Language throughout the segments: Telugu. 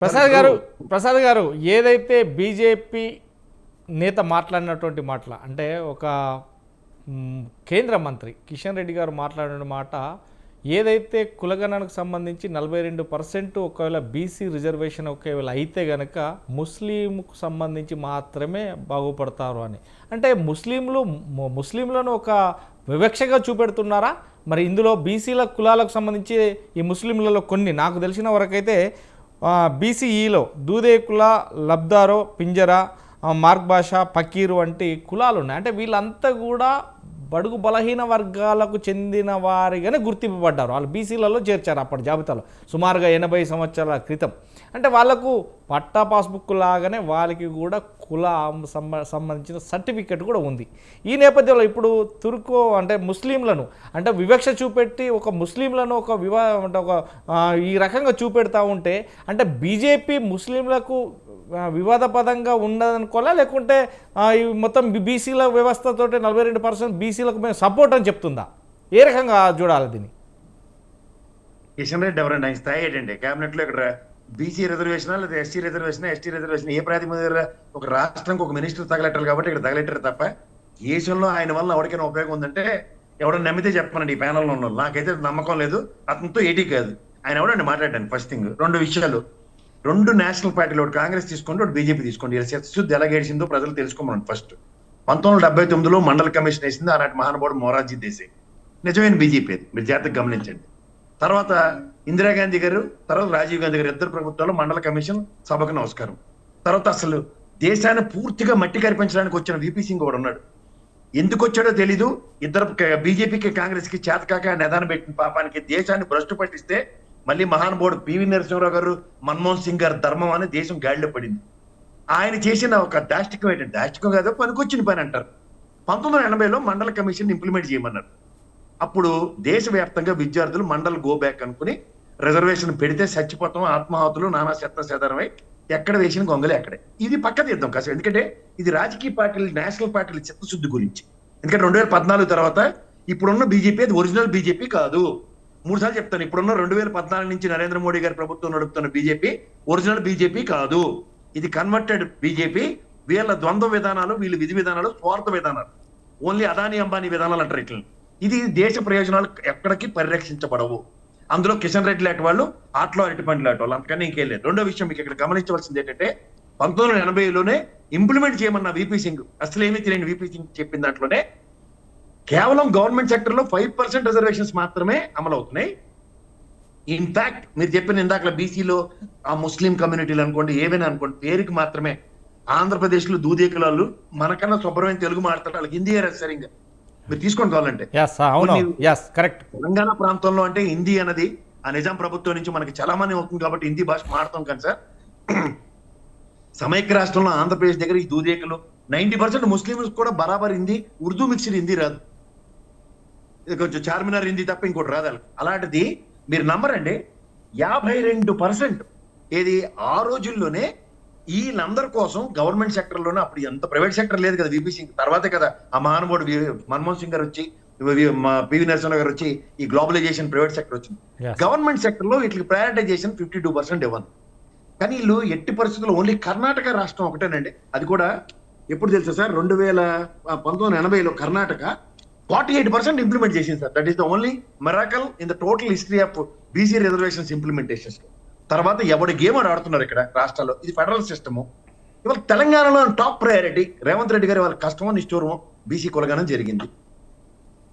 సార్ ప్రసాద్ ఇప్పుడు గారు ప్రసాద్ గారు ఏదైతే బీజేపీ నేత మాట్లాడినటువంటి మాటల అంటే ఒక కేంద్ర మంత్రి కిషన్ రెడ్డి గారు మాట్లాడిన మాట ఏదైతే కులగణనకు సంబంధించి 42% ఒకవేళ బీసీ రిజర్వేషన్ ఒకవేళ అయితే గనక ముస్లింకు సంబంధించి మాత్రమే బాగుపడతారు అని అంటే ముస్లింలను ఒక వివక్షగా చూపెడుతున్నారా? మరి ఇందులో బీసీల కులాలకు సంబంధించి ఈ ముస్లింలలో కొన్ని నాకు తెలిసిన వరకైతే బీసీఈలో దూదేకుల, లబ్దారో, పింజరా, మార్క్ భాష, పకీరు వంటి కులాలు ఉన్నాయి. అంటే వీళ్ళంతా కూడా బడుగు బలహీన వర్గాలకు చెందిన వారిగానే గుర్తింపబడ్డారు. వాళ్ళు బీసీలలో చేర్చారు అప్పటి జాబితాలో సుమారుగా 80 సంవత్సరాల క్రితం. అంటే వాళ్ళకు పట్టా పాస్బుక్ లాగానే వాళ్ళకి కూడా కుల సంబంధించిన సర్టిఫికెట్ కూడా ఉంది. ఈ నేపథ్యంలో ఇప్పుడు తుర్కు అంటే ముస్లింలను అంటే వివక్ష చూపెట్టి ఒక ముస్లింలను అంటే ఈ రకంగా చూపెడతా ఉంటే అంటే బీజేపీ ముస్లింలకు వివాదపదంగా ఉండదనుకోవాలా, లేకుంటే ఈ మొత్తం బీసీల వ్యవస్థతో 42% బీసీలకు మేము సపోర్ట్ అని చెప్తుందా? ఏ రకంగా చూడాలి దీన్ని? కిషన్ రెడ్డి ఎవరండి? ఆయన స్థాయి ఏంటండి? కేబినెట్ లో ఇక్కడ బీసీ రిజర్వేషన్ లేదా ఎస్టీ రిజర్వేషన్ ఏ ప్రాతిపదికన ఒక రాష్ట్రానికి ఒక మినిస్టర్ తగలెట్టాలి కాబట్టి ఇక్కడ తగలెట్టారు తప్ప దేశంలో ఆయన వల్ల ఎవరికైనా ఉపయోగం ఉందంటే ఎవడో నమ్మితే చెప్పనండి. ఈ ప్యానల్లో ఉన్న నాకైతే నమ్మకం లేదు. అతనితో ఏటీ కాదు. ఆయన ఎవడండి మాట్లాడడానికి? ఫస్ట్ థింగ్, రెండు విషయాలు. రెండు నేషనల్ పార్టీలు, ఒకటి కాంగ్రెస్ తీసుకోండి, ఒకటి బీజేపీ తీసుకోండి. ఇలా శక్తిశుద్ధి ఎలా గడిచిందో ప్రజలు తెలుసుకోమని. ఫస్ట్ 1979లో మండల కమిషన్ వేసింది ఆనాటి మహానుభావుడు మొరార్జీ దేశాయ్. నిజమైన బీజేపీ అది, మీరు జాగ్రత్తగా గమనించండి. తర్వాత ఇందిరాగాంధీ గారు, తర్వాత రాజీవ్ గాంధీ గారు ఇద్దరు ప్రభుత్వాలు మండల కమిషన్ సభకు నమస్కారం. తర్వాత అసలు దేశాన్ని పూర్తిగా మట్టి కనిపించడానికి వచ్చిన విపి సింగ్ కూడా ఉన్నాడు. ఎందుకు వచ్చాడో తెలీదు. ఇద్దరు బీజేపీకి కాంగ్రెస్ కి చేతకాక నిదానం పెట్టిన పాపానికి దేశాన్ని భ్రష్టు పట్టిస్తే మళ్ళీ మహానుభావుడు పివి నరసింహరావు గారు, మన్మోహన్ సింగ్ గారు ధర్మం అని దేశం గాడిలో పడింది. ఆయన చేసిన ఒక దాష్టికం ఏంటంటే, దాష్టికం కాదు పనికొచ్చిన పని అంటారు. 1980లో మండల కమిషన్ ఇంప్లిమెంట్ చేయమన్నారు. అప్పుడు దేశవ్యాప్తంగా విద్యార్థులు మండల్ గో బ్యాక్ అనుకుని రిజర్వేషన్ పెడితే చచ్చిపోతాం, ఆత్మాహతులు, నానా సేదారమై ఎక్కడ వేసిన గొంగలే అక్కడే. ఇది పక్క తీద్దాం కాసేపు, ఎందుకంటే ఇది రాజకీయ పార్టీలు, నేషనల్ పార్టీల చిత్తశుద్ధి గురించి. ఎందుకంటే 2014 తర్వాత ఇప్పుడున్న బీజేపీ అది ఒరిజినల్ బీజేపీ కాదు. 3 సార్లు చెప్తాను, ఇప్పుడున్న 2014 నుంచి నరేంద్ర మోడీ గారి ప్రభుత్వం నడుపుతున్న బీజేపీ ఒరిజినల్ బీజేపీ కాదు. ఇది కన్వర్టెడ్ బీజేపీ. వీళ్ళ ద్వంద్వ విధానాలు, వీళ్ళ విధి విధానాలు స్వార్థ విధానాలు, ఓన్లీ అదానీ అంబానీ విధానాలు అంటారు ఇట్లా. ఇది దేశ ప్రయోజనాలు ఎక్కడికి పరిరక్షించబడవు. అందులో కిషన్ రెడ్డి లాంటి వాళ్ళు ఆటలో అరటిపండి లాంటి వాళ్ళు, అంతకన్నా ఇంకేం లేదు. రెండో విషయం మీకు ఇక్కడ గమనించవలసింది ఏంటంటే 1980లోనే ఇంప్లిమెంట్ చేయమన్న విపి సింగ్, అసలు ఏమీ తెలియని విపి సింగ్ చెప్పిన దాంట్లోనే కేవలం గవర్నమెంట్ సెక్టర్ లో 5% రిజర్వేషన్స్ మాత్రమే అమలు అవుతున్నాయి. ఇన్ఫాక్ట్ మీరు చెప్పిన ఇందాక బీసీలో ఆ ముస్లిం కమ్యూనిటీలు అనుకోండి, ఏవైనా అనుకోండి, పేరుకి మాత్రమే. ఆంధ్రప్రదేశ్ లో దూదేకులాలు మనకన్నా శుభ్రమైన తెలుగు మాట్లాడతారు, వాళ్ళకి హిందీ సరిగ్గా మీరు తీసుకొని కావాలంటే. తెలంగాణ ప్రాంతంలో అంటే హిందీ అన్నది ఆ నిజాం ప్రభుత్వం నుంచి మనకి చలామణి అవుతుంది కాబట్టి హిందీ భాష మాడతాం కానీ సార్, సమైక్య రాష్ట్రంలో ఆంధ్రప్రదేశ్ దగ్గర ఈ దూదేకులు 90% ముస్లింస్ కూడా బరాబర్ హిందీ, ఉర్దూ మిక్స్డ్ హిందీ రాదు. ఇది కొంచెం చార్మినార్ హిందీ తప్ప ఇంకోటి రాదు. అలాంటిది మీరు నమ్మరండి, 52% ఏది ఆ రోజుల్లోనే వీళ్ళందరి కోసం గవర్నమెంట్ సెక్టర్ లోనే, అప్పుడు ఎంత ప్రైవేట్ సెక్టర్ లేదు కదా, విపి సింగ్ తర్వాతే కదా ఆ మహానుభావుడు మన్మోహన్ సింగ్ గారు వచ్చి, పివి నరసింహరావు గారు వచ్చి ఈ గ్లోబలైజేషన్ ప్రైవేట్ సెక్టర్ వచ్చింది. గవర్నమెంట్ సెక్టర్ లో వీటికి ప్రయారిటైజేషన్ 52% ఇవ్వను. కానీ వీళ్ళు ఎట్టి పరిస్థితుల్లో ఓన్లీ కర్ణాటక రాష్ట్రం ఒకటేనండి. అది కూడా ఎప్పుడు తెలుసా సార్, 1980లో కర్ణాటక 48% ఇంప్లిమెంట్ చేసింది sir. That is the only miracle in the total history of BC reservations implementations. తర్వాత ఎవడి గేమ్ ఆడుతున్నారు ఇక్కడ రాష్ట్రాల్లో. ఇది ఫెడరల్ సిస్టమ్. ఇవాళ తెలంగాణలో టాప్ ప్రయారిటీ రేవంత్ రెడ్డి గారి వాళ్ళ కష్టమో నిష్ఠూరమో బీసీ కులగణన జరిగింది.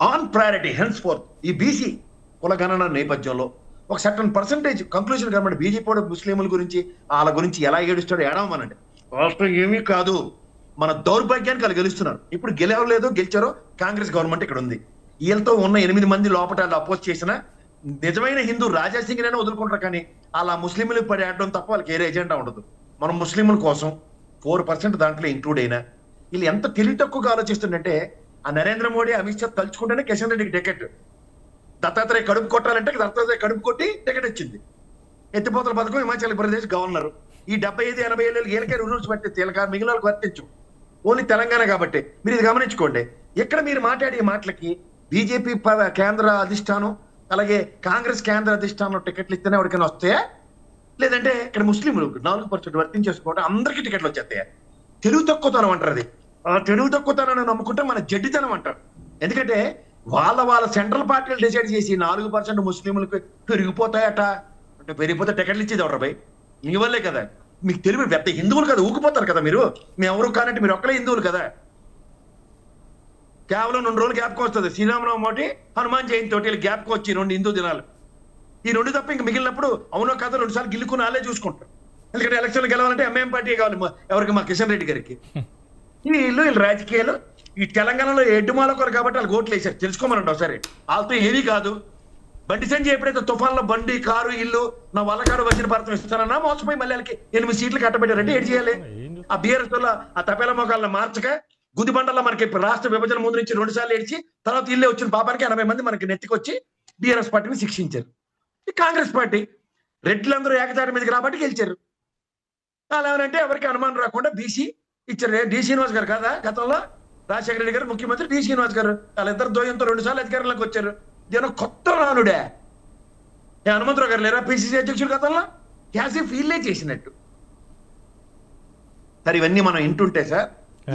ఆన్ ప్రయారిటీ హెన్స్ ఫోర్త్ ఈ బీసీ కులగణన నేపథ్యంలో ఒక సర్టన్ పర్సెంటేజ్ కంక్లూజన్ కనబడి బీజేపీ ముస్లింల గురించి వాళ్ళ గురించి ఎలా ఏడుస్తాడో ఏడవమనండి. రాష్ట్రం ఏమీ కాదు, మన దౌర్భాగ్యానికి వాళ్ళు గెలుస్తున్నారు. ఇప్పుడు గెలవలేదో గెలిచారో కాంగ్రెస్ గవర్నమెంట్ ఇక్కడ ఉంది. వీళ్ళతో ఉన్న 8 మంది లోపల అపోజ్ చేసిన నిజమైన హిందూ రాజాసింగ్ అయినా వదులుకుంటారు, కానీ అలా ముస్లింలు పడి ఆడడం తప్ప వాళ్ళకి ఏ ఎజెండా ఉండదు. మనం ముస్లింల కోసం 4% దాంట్లో ఇంక్లూడ్ అయినా వీళ్ళు ఎంత తెలివి తక్కువగా ఆలోచిస్తుందంటే, ఆ నరేంద్ర మోడీ, అమిత్ షా తలుచుకుంటేనే కిషన్ రెడ్డికి టికెట్, దత్తాత్రేయ కడుపు కొట్టాలంటే దత్తాత్రేయ కడుపు కొట్టి టికెట్ వచ్చింది. ఎత్తిపోతల పథకం హిమాచల్ ప్రదేశ్ గవర్నర్. ఈ 75-80 ఏళ్ళు వీళ్ళకే రూల్స్ పట్టి తేలక మిగిలిన వాళ్ళకి వర్తించు, ఓన్లీ తెలంగాణ కాబట్టి. మీరు ఇది గమనించుకోండి. ఇక్కడ మీరు మాట్లాడే మాటలకి బీజేపీ కేంద్ర అధిష్టానం అలాగే కాంగ్రెస్ కేంద్ర అధిష్టానం టికెట్లు ఇస్తేనే ఎవరికైనా వస్తాయా? లేదంటే ఇక్కడ ముస్లింలు 4% వర్తించేసుకోవడం అందరికీ టికెట్లు వచ్చేస్తాయి. తెలుగు తక్కువతనం అంటారు అది. ఆ తెలుగు తక్కువతనాన్ని నమ్ముకుంటే మన జడ్డితనం అంటారు. ఎందుకంటే వాళ్ళ సెంట్రల్ పార్టీలు డిసైడ్ చేసి 4% ముస్లింలకు పెరిగిపోతాయట అంటే పెరిగిపోతే టికెట్లు ఇచ్చేది ఎవరు భయ్? మీ వల్లే కదా. మీకు తెలుగు పెద్ద హిందువులు కదా, ఊగిపోతారు కదా మీరు. మేము ఎవరు కానంటే మీరు ఒక్కలే హిందువులు కదా. కేవలం 2 రోజులు గ్యాప్కి వస్తుంది. శ్రీరామనవమి ఒకటి, హనుమాన్ జయంతి ఒకటి గ్యాప్కి వచ్చి 2 హిందూ దినాలు. ఈ 2 తప్ప ఇంక మిగిలినప్పుడు అవునో కాదో 2 సార్లు గిల్లుకుని వాళ్ళే చూసుకుంటారు. ఎందుకంటే ఎలక్షన్లు గెలవాలంటే ఎంఐఎం పార్టీ కావాలి ఎవరికి, మా కిషన్ రెడ్డి గారికి. వీళ్ళు రాజకీయాలు ఈ తెలంగాణలో ఎడ్డుమాలకోరు కాబట్టి వాళ్ళు ఓట్లు వేసారు. తెలుసుకోమనండి ఒకసారి. వాళ్ళతో ఏమీ కాదు. బండి సంజయ్ ఎప్పుడైతే తుఫాన్లో బండి, కారు, ఇల్లు నా వల్ల కాడు వచ్చిన భారతం ఇస్తానన్నా మోసపోయి మళ్ళీ వాళ్ళకి 8 సీట్లు కట్టబెట్టారంటే ఏం చేయాలి? ఆ బీఆర్ఎస్ వల్ల ఆ తపేల మొగాళ్ళని మార్చక గుదిబండల్లో మనకి రాష్ట్ర విభజన ముందు నుంచి 2 సార్లు ఏడ్చి తర్వాత ఇల్లే వచ్చిన పాపానికి 80 మంది మనకి నెత్తికొచ్చి బీఆర్ఎస్ పార్టీని శిక్షించారు. ఈ కాంగ్రెస్ పార్టీ రెడ్లందరూ ఏకతాటి మీదకి రాబట్టి గెలిచారు. అలా ఏమంటే ఎవరికి అనుమానం రాకుండా బీసీ ఇచ్చారు. డి శ్రీనివాస్ గారు కదా గతంలో రాజశేఖర రెడ్డి గారు ముఖ్యమంత్రి, డి శ్రీనివాస్ గారు వాళ్ళిద్దరు ద్వయంతో 2 సార్లు అధికారంలోకి వచ్చారు. జనం కొత్త రానుడే. హనుమంతరావు గారు లేరా పిసిసి అధ్యక్షుడు గతంలో? క్యాసీ ఫీల్లే చేసినట్టు. సార్ ఇవన్నీ మనం వింటుంటే సార్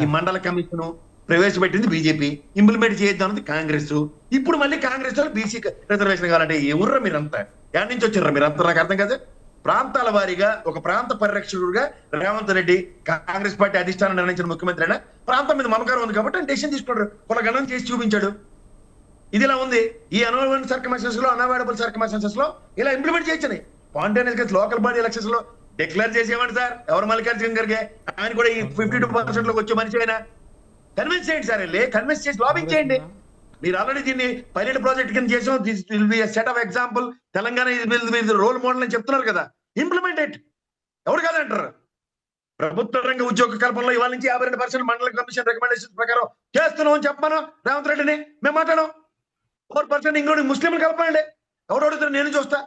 ఈ మండల కమిషన్ ప్రవేశపెట్టింది బీజేపీ, ఇంప్లిమెంట్ చేద్దామన్నది కాంగ్రెస్. ఇప్పుడు మళ్ళీ కాంగ్రెస్ వాళ్ళు బీసీ రిజర్వేషన్ కావాలంటే ఎవర్రా మీరంతా? ఎక్కడి నుంచి వచ్చారా మీరంతా? నాకు అర్థం కాదు. ప్రాంతాల వారీగా ఒక ప్రాంత పరిరక్షకుడుగా రేవంత్ రెడ్డి కాంగ్రెస్ పార్టీ అధిష్టానం నిర్ణయించిన ముఖ్యమంత్రి అయినా ప్రాంతం మీద మమకారం ఉంది కాబట్టి డెసిషన్ తీసుకున్నాడు. కులగణం చేసి చూపించాడు. ఇది ఇలా ఉంది. ఈ అన్అవైలబుల్ సర్కమ్స్టాన్సెస్ లో, అన్అవైలబుల్ సర్కమ్స్టాన్సెస్ లో ఇలా ఇంప్లిమెంట్ చేయొచ్చని స్పాంటేనియస్ లోకల్ బాడీ ఎలక్షన్స్ లో డిక్లేర్ చేసేవాడు సార్. ఎవరు మల్లికార్జున ఖర్గే ఆయన కూడా ఈ 52% లోకి వచ్చే మనిషి అయినా కన్విన్స్ చేయండి సార్. వెళ్ళి కన్విన్స్ చేసి లాబింగ్ చేయండి. మీరు ఆల్రెడీ దీన్ని పైలట్ ప్రాజెక్ట్ కింద చేసాం. This will be set of example. Telangana role model అని చెప్తున్నారు కదా, ఇంప్లిమెంట్ ఇట్. ఎవరు కాదంటారు? ప్రభుత్వ రంగ ఉద్యోగ కల్పనలో ఇవాళ నుంచి 52% మండల కమిషన్ రికమెండేషన్ ప్రకారం చేస్తున్నాం అని చెప్పాను రేవంత్ రెడ్డిని. మేము మాట్లాడాం 4% ఇంక్లూడింగ్ ముస్లింలు కలపండి. ఎవరు అడుగుతారు? నేను చూస్తా.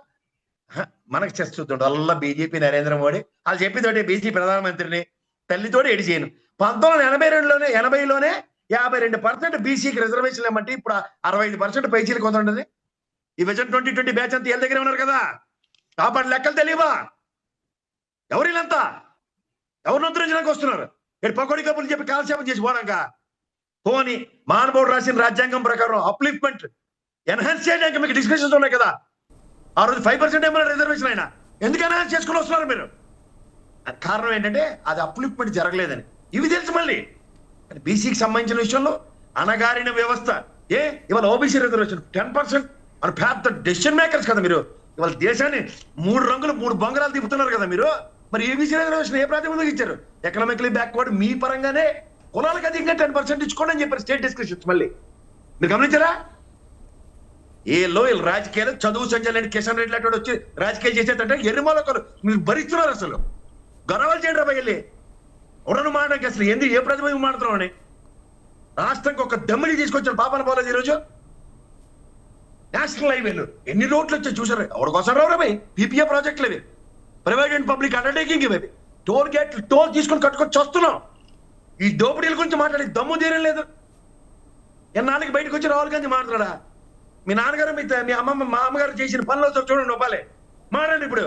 మనకు చేస్తుంటాడు అల్లా బీజేపీ నరేంద్ర మోడీ. వాళ్ళు చెప్పింది బీసీ ప్రధానమంత్రిని తల్లితోటి ఎడి చేయను. 1982లోనే 80లోనే 52% బీసీకి రిజర్వేషన్ ఏమంటే ఇప్పుడు 65% పైచీలు కొంత ఈ విజన్ 2020 బ్యాచ్ అంతా వీళ్ళ దగ్గర ఉన్నారు కదా. కాబట్టి లెక్కలు తెలియవా? ఎవరు వీళ్ళంతా? ఎవరిని ఉద్ధరించడానికి వస్తున్నారు? ఇక్కడ పకోడీ కప్పులు చెప్పి కాలక్షేపం చేసి పోవడాక పోని మహానుభావుడు రాసిన రాజ్యాంగం ప్రకారం అప్లిఫ్ట్మెంట్ ఎన్హాన్స్ చేయడానికి మీకు డిస్కషన్స్ ఉన్నాయి కదా. ఆ రోజు 5% ఏమైనా రిజర్వేషన్ అయినా ఎందుకు ఎన్హాన్స్ చేసుకుని వస్తున్నారు మీరు? కారణం ఏంటంటే అది అప్లిఫ్ట్మెంట్ జరగలేదని. ఇవి తెలుసు. మళ్ళీ బీసీకి సంబంధించిన విషయంలో అణగారిన వ్యవస్థ. ఇవాళ ఓబీసీ రిజర్వేషన్ 10% అని పెద్ద డెసిషన్ మేకర్స్ కదా మీరు. ఇవాళ దేశాన్ని 3 రంగులు 3 బంగారాలు తిప్పుతున్నారు కదా మీరు. మరి ఏబీసీ రిజర్వేషన్ ఏ ప్రాతిపదికన ఇచ్చారు? ఎకనామికలీ బ్యాక్వర్డ్ మీ పరంగానే కులాలకు అధికంగా 10% ఇచ్చుకోండి అని చెప్పారు స్టేట్ డిస్కషన్స్. మళ్ళీ మీరు గమనించారా? వీళ్ళు రాజకీయాలు చదువు సంజయ్ కిషన్ రెడ్డి లాంటి వచ్చి రాజకీయాలు చేసేటంటే ఎర్రమోలకలు మీరు భరిస్తున్నారు. అసలు గొడవలు చేయండి రా బయలు. ఎవరన్నా మాట్లాడడానికి అసలు ఎందుకు ఏ ప్రతిభ మాట్లాడుతున్నావు అని రాష్ట్రానికి ఒక దమ్మిని తీసుకొచ్చిన పాపన పోలేదు. ఈరోజు నేషనల్ హైవేలు ఎన్ని రోడ్లు వచ్చాయి చూసారు? ఎవరికోసం రావు భయ్. పీపీఏ ప్రాజెక్టులు ఇవి, ప్రైవేట్ అండ్ పబ్లిక్ అండర్టేకింగ్ ఇవి. టోల్ గేట్లు టోల్ తీసుకొని కట్టుకొని వస్తున్నాం. ఈ దోపిడీల గురించి మాట్లాడి దమ్ము తీరం లేదు. ఎన్నాళ్ళకి బయటకు వచ్చి రాహుల్ గాంధీ మాట్లాడా? మీ నాన్నగారు మీ అమ్మమ్మ మా అమ్మగారు చేసిన పనులు చూడండి నొప్పాలే మాట్లాడండి. ఇప్పుడు